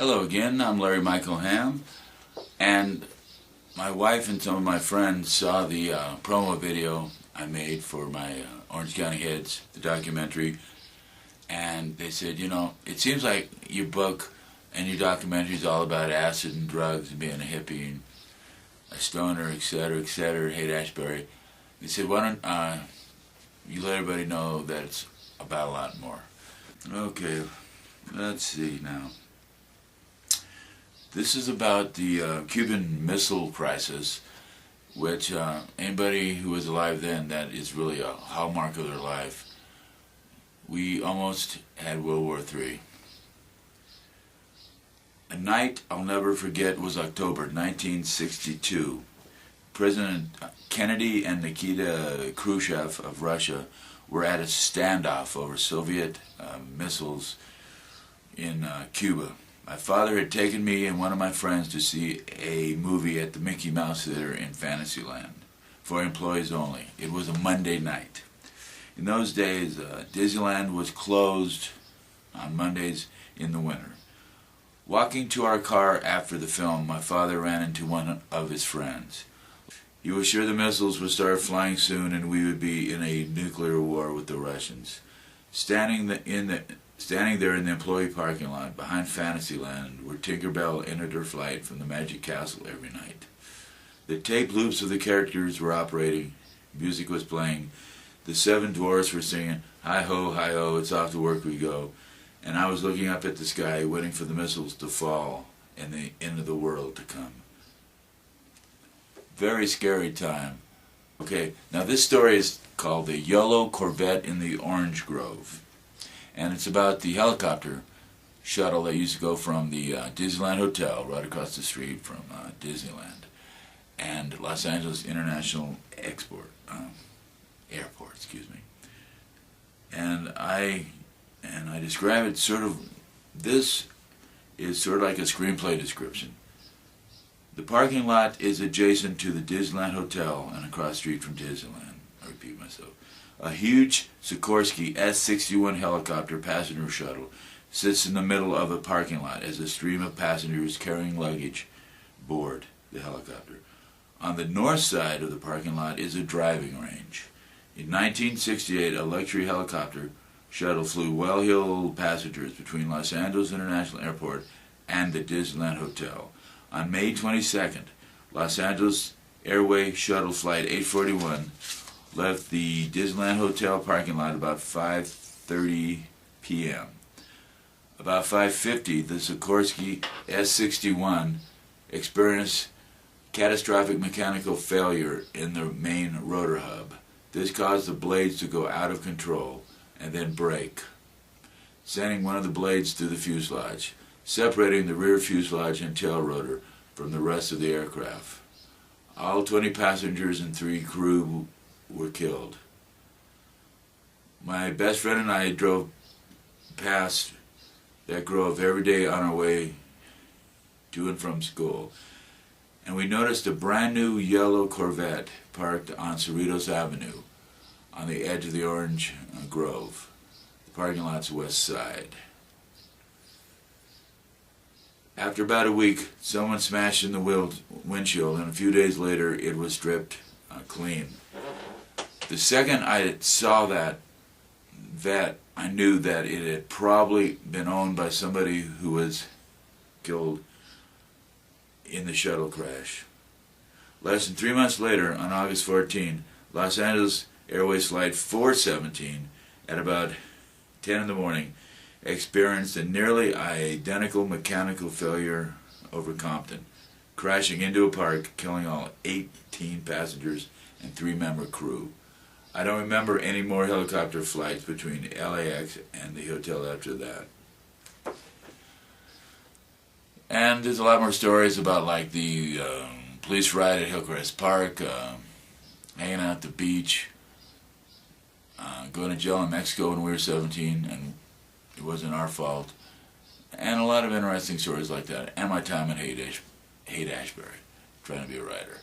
Hello again, I'm Larry Michael Ham, and my wife and some of my friends saw the promo video I made for my Orange County Hits, the documentary, and they said, you know, it seems like your book and your documentary is all about acid and drugs and being a hippie and a stoner, etc., Haight-Ashbury. They said, why don't you let everybody know that it's about a lot more. Okay, let's see now. This is about the Cuban Missile Crisis, which anybody who was alive then, that is really a hallmark of their life. We almost had World War III. A night I'll never forget was October 1962. President Kennedy and Nikita Khrushchev of Russia were at a standoff over Soviet missiles in Cuba. My father had taken me and one of my friends to see a movie at the Mickey Mouse Theater in Fantasyland for employees only. It was a Monday night. In those days, Disneyland was closed on Mondays in the winter. Walking to our car after the film, my father ran into one of his friends. He was sure the missiles would start flying soon and we would be in a nuclear war with the Russians. Standing there in the employee parking lot behind Fantasyland, where Tinkerbell entered her flight from the Magic Castle every night. The tape loops of the characters were operating, music was playing, the seven dwarfs were singing, hi-ho, it's off to work we go, and I was looking up at the sky, waiting for the missiles to fall and the end of the world to come. Very scary time. Okay, now this story is called The Yellow Corvette in the Orange Grove. And it's about the helicopter shuttle that used to go from the Disneyland Hotel right across the street from Disneyland and Los Angeles International Airport, excuse me. And I describe it sort of, this is sort of like a screenplay description. The parking lot is adjacent to the Disneyland Hotel and across the street from Disneyland. I repeat myself. A huge Sikorsky S-61 helicopter passenger shuttle sits in the middle of the parking lot as a stream of passengers carrying luggage board the helicopter. On the north side of the parking lot is a driving range. In 1968, a luxury helicopter shuttle flew well-heeled passengers between Los Angeles International Airport and the Disneyland Hotel. On May 22nd, Los Angeles Airway Shuttle Flight 841 left the Disneyland Hotel parking lot about 5:30 p.m. About 5:50, the Sikorsky S-61 experienced catastrophic mechanical failure in the main rotor hub. This caused the blades to go out of control and then break, sending one of the blades through the fuselage, separating the rear fuselage and tail rotor from the rest of the aircraft. All 20 passengers and 3 crew were killed. My best friend and I drove past that grove every day on our way to and from school, and we noticed a brand new yellow Corvette parked on Cerritos Avenue on the edge of the Orange Grove, the parking lot's west side. After about a week, someone smashed in the windshield, and a few days later it was stripped clean. The second I saw that vet, I knew that it had probably been owned by somebody who was killed in the shuttle crash. Less than 3 months later, on August 14, Los Angeles Airways Flight 417, at about 10 in the morning, experienced a nearly identical mechanical failure over Compton, crashing into a park, killing all 18 passengers and 3-member crew. I don't remember any more helicopter flights between LAX and the hotel after that. And there's a lot more stories about, like, the police riot at Hillcrest Park, hanging out at the beach, going to jail in Mexico when we were 17 and it wasn't our fault, and a lot of interesting stories like that, and my time at Haight-Ashbury, trying to be a writer.